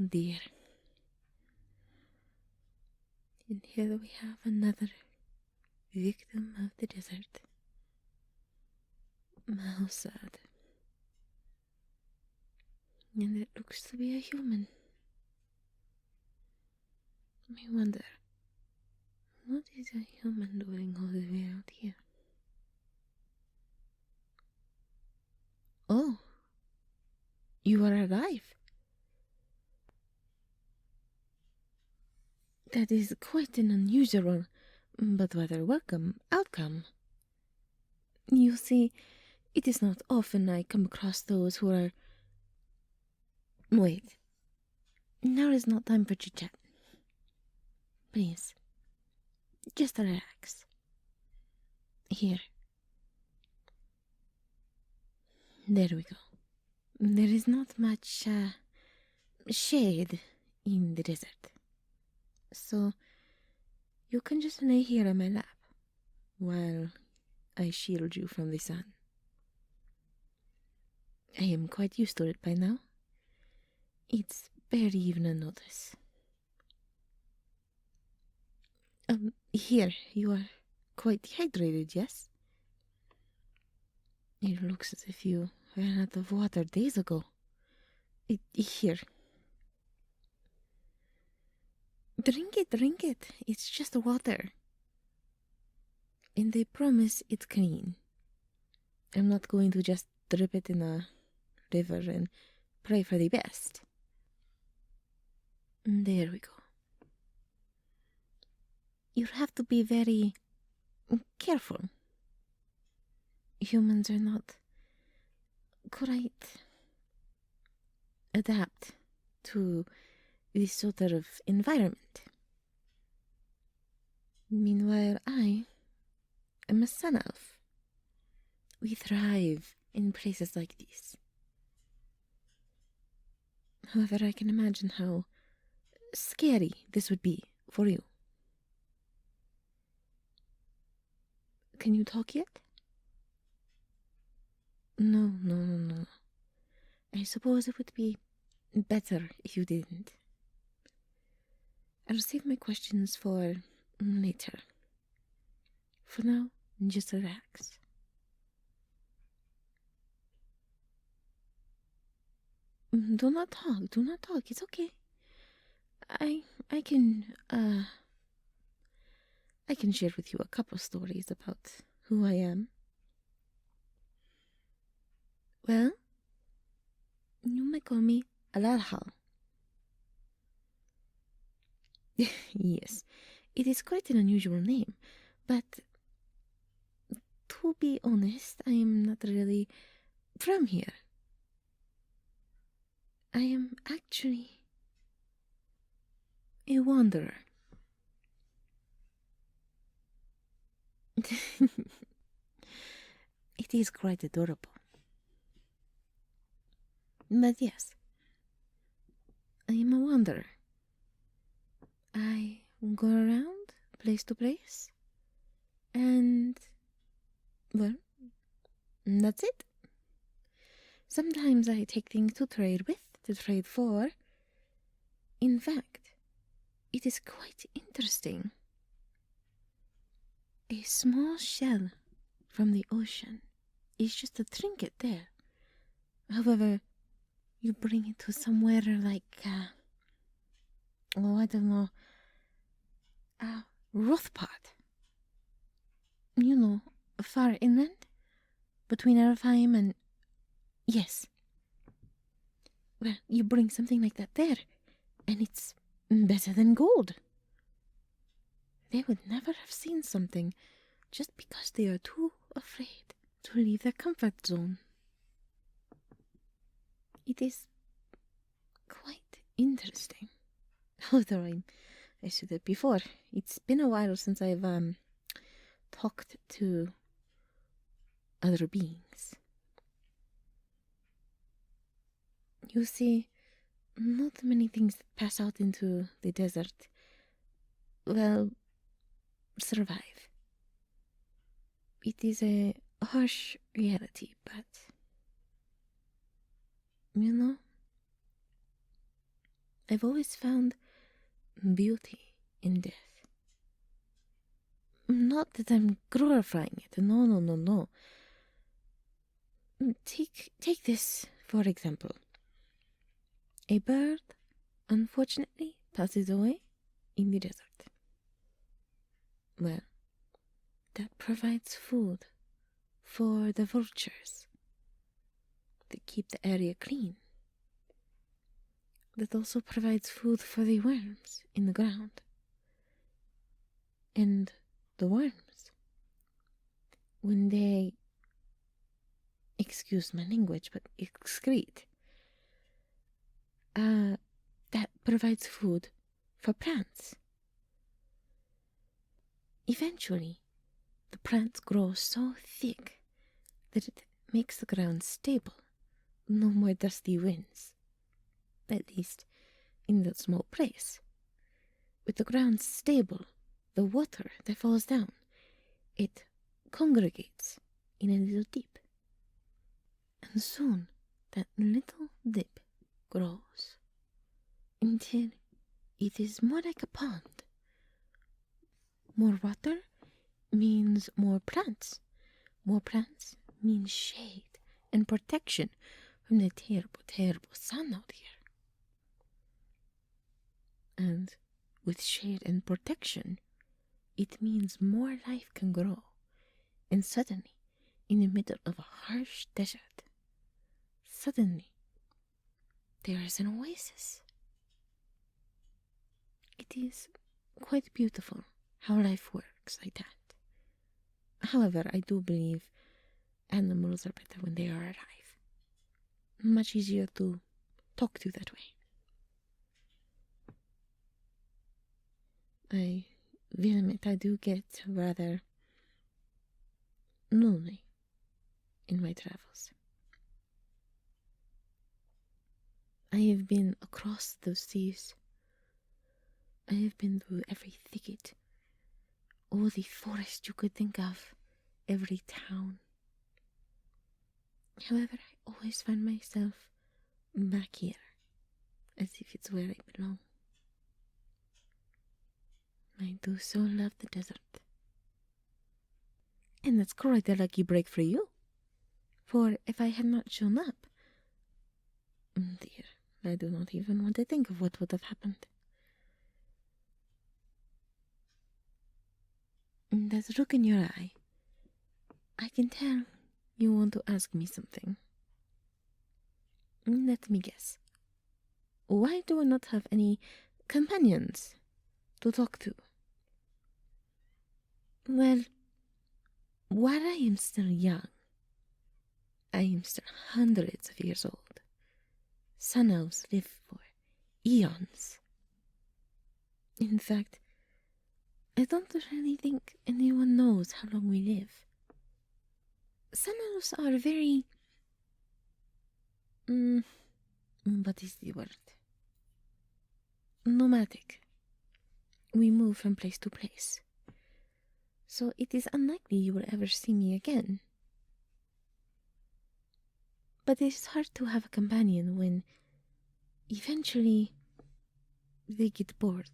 dear. And here we have another victim of the desert. How sad. And it looks to be a human. I wonder, what is a human doing all the way out here? Oh, you are alive. That is quite an unusual, but rather welcome outcome. You see, it is not often I come across those who are... Wait. Now is not time for chit-chat. Please. Just relax. Here. There we go. There is not much, shade in the desert. So, you can just lay here on my lap while I shield you from the sun. I am quite used to it by now. It's barely even a notice. Here, you are quite dehydrated, yes? It looks as if you ran out of water days ago. Here. Drink it. It's just water. And I promise it's clean. I'm not going to just drip it in a river and pray for the best. There we go. You have to be very careful. Humans are not quite adapt to this sort of environment. Meanwhile, I am a sun elf. We thrive in places like this. However, I can imagine how scary this would be for you. Can you talk yet? No. I suppose it would be better if you didn't. I'll save my questions for later. For now, just relax. Do not talk, it's okay. I can share with you a couple stories about who I am. Well, you may call me Ahelle. Yes, it is quite an unusual name, but to be honest, I am not really from here. I am actually a wanderer. It is quite adorable. But yes, I am a wanderer. I go around place to place, and, well, that's it. Sometimes I take things to trade with, to trade for. In fact, it is quite interesting. A small shell from the ocean is just a trinket there. However, you bring it to somewhere like, I don't know, a Rothpot. You know, far inland, between Erfheim and... Yes. Well, you bring something like that there, and it's better than gold. They would never have seen something just because they are too afraid to leave their comfort zone. It is quite interesting. Although I said it before, it's been a while since I've talked to other beings. You see, not many things that pass out into the desert, well, survive. It is a harsh reality, but, you know, I've always found beauty in death. Not that I'm glorifying it. No, no, no, no. Take this, for example. A bird, unfortunately, passes away in the desert. Well, that provides food for the vultures that keep the area clean. That also provides food for the worms in the ground. And the worms, when they, excuse my language, but excrete, that provides food for plants. Eventually, the plants grow so thick that it makes the ground stable. No more dusty winds, at least in that small place. With the ground stable, the water that falls down, it congregates in a little dip. And soon that little dip grows until it is more like a pond. More water means more plants. More plants means shade and protection from the terrible, terrible sun out here. And with shade and protection, it means more life can grow. And suddenly, in the middle of a harsh desert, suddenly, there is an oasis. It is quite beautiful how life works like that. However, I do believe animals are better when they are alive. Much easier to talk to that way. I will admit I do get rather lonely in my travels. I have been across those seas. I have been through every thicket, all the forest you could think of, every town. However, I always find myself back here, as if it's where I belong. I do so love the desert. And that's quite a lucky break for you. For if I had not shown up, dear, I do not even want to think of what would have happened. That look in your eye, I can tell you want to ask me something. Let me guess. Why do I not have any companions to talk to? Well, while I am still young, I am still hundreds of years old. Sun elves live for eons. In fact, I don't really think anyone knows how long we live. Sun elves are very... what is the word? Nomadic. We move from place to place. So it is unlikely you will ever see me again. But it is hard to have a companion when eventually they get bored.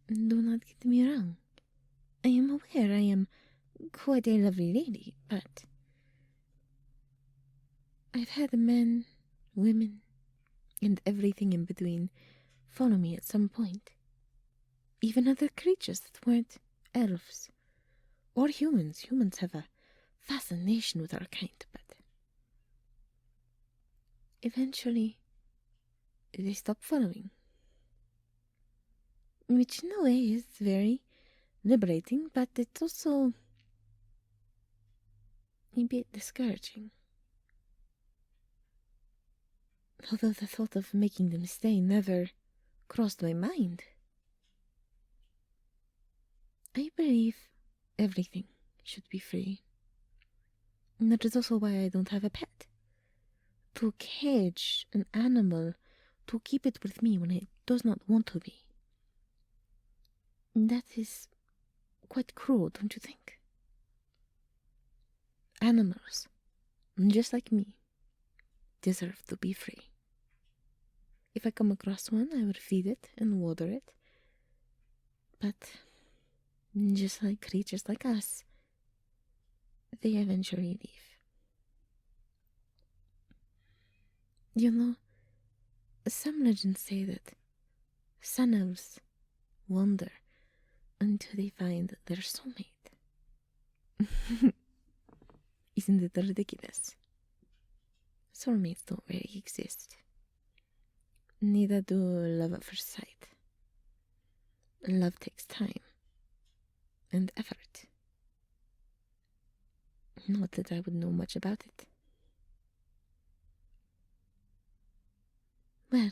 Do not get me wrong. I am aware I am quite a lovely lady, but I've had men, women, and everything in between follow me at some point. Even other creatures that weren't elves or humans. Humans have a fascination with our kind, but eventually they stop following. Which in a way is very liberating, but it's also a bit discouraging. Although the thought of making them stay never crossed my mind. I believe everything should be free. And that is also why I don't have a pet. To cage an animal, to keep it with me when it does not want to be. That is quite cruel, don't you think? Animals, just like me, deserve to be free. If I come across one, I would feed it and water it. But just like creatures like us, they eventually leave. You know, some legends say that sun elves wander until they find their soulmate. Isn't it ridiculous? Soulmates don't really exist. Neither do love at first sight. Love takes time and effort. Not that I would know much about it. Well,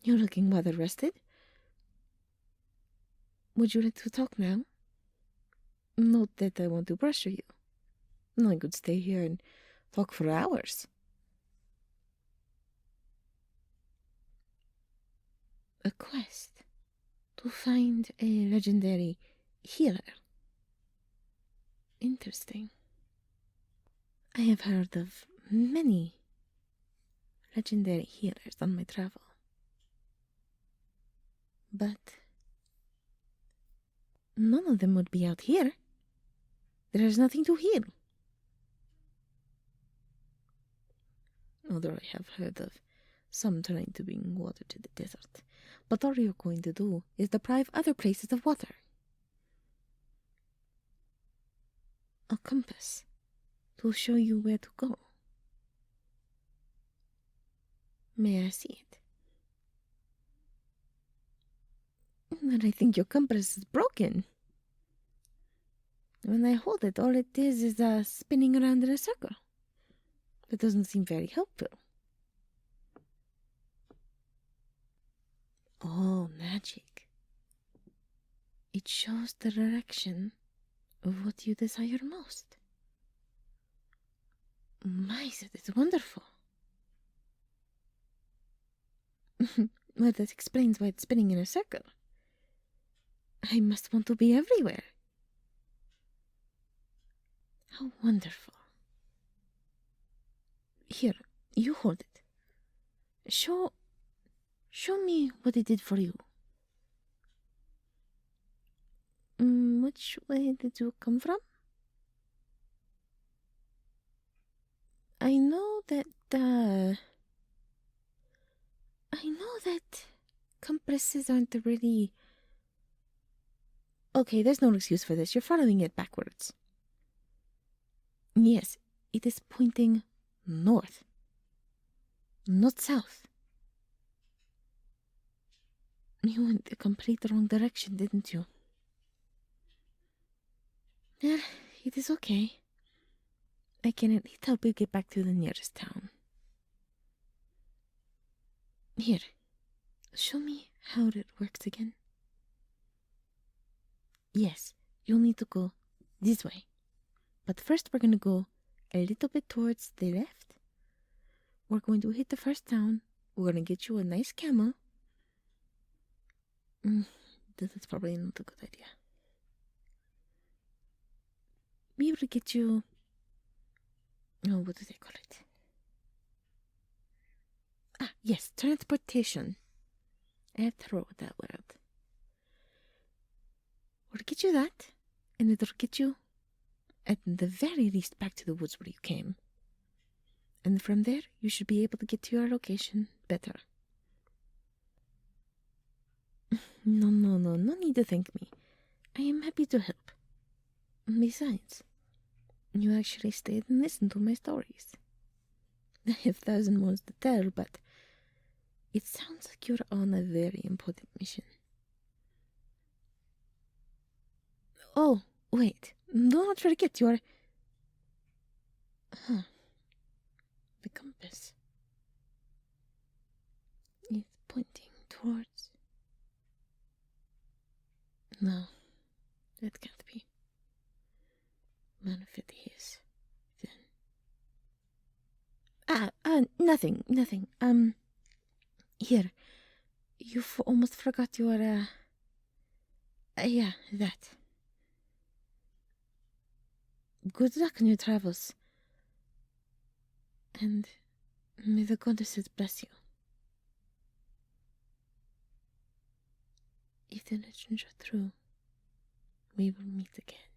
you're looking rather rested. Would you like to talk now? Not that I want to pressure you. I could stay here and talk for hours. A quest to find a legendary healer. Interesting. I have heard of many legendary healers on my travel. But none of them would be out here. There is nothing to heal. Although I have heard of some trying to bring water to the desert. But all you're going to do is deprive other places of water. A compass to show you where to go. May I see it? But I think your compass is broken. When I hold it, all it is spinning around in a circle. That doesn't seem very helpful. Oh, magic. It shows the direction of what you desire most. My, that is wonderful. Well, that explains why it's spinning in a circle. I must want to be everywhere. How wonderful. Here, you hold it. Show me what it did for you. Which way did you come from? I know that compasses aren't really... Okay, there's no excuse for this. You're following it backwards. Yes, it is pointing north, not south. You went the complete wrong direction, didn't you? Yeah, it is okay. I can at least help you get back to the nearest town. Here, show me how it works again. Yes, you'll need to go this way. But first we're going to go a little bit towards the left. We're going to hit the first town. We're going to get you a nice camel. That's probably not a good idea. Be able to get you... Oh, what do they call it? Ah, yes, transportation. I have to roll with that word. We'll get you that, and it'll get you, at the very least, back to the woods where you came. And from there, you should be able to get to your location better. No need to thank me. I am happy to help. Besides, you actually stayed and listened to my stories. I have 1,000 more to tell, but it sounds like you're on a very important mission. Oh, wait. Do not forget your... The compass is pointing towards... No, that can't be. Well, if it is, then... nothing. Here. You almost forgot your, yeah, that. Good luck in your travels. And may the goddesses bless you. If the legends are true, we will meet again.